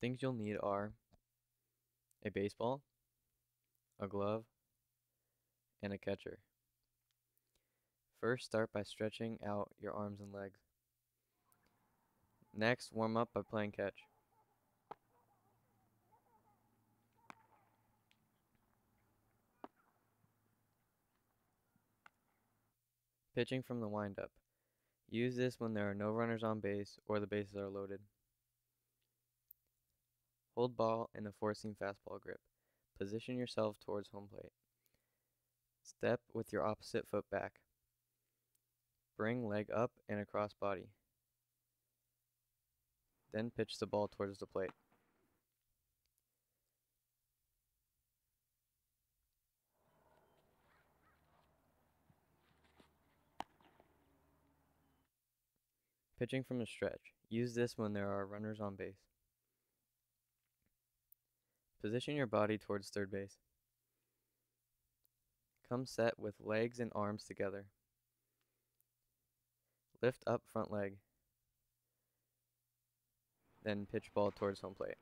Things you'll need are a baseball, a glove, and a catcher. First, start by stretching out your arms and legs. Next, warm up by playing catch. Pitching from the windup. Use this when there are no runners on base or the bases are loaded. Hold ball in a four-seam fastball grip. Position yourself towards home plate. Step with your opposite foot back. Bring leg up and across body. Then pitch the ball towards the plate. Pitching from a stretch. Use this when there are runners on base. Position your body towards third base. Come set with legs and arms together. Lift up front leg. Then pitch ball towards home plate.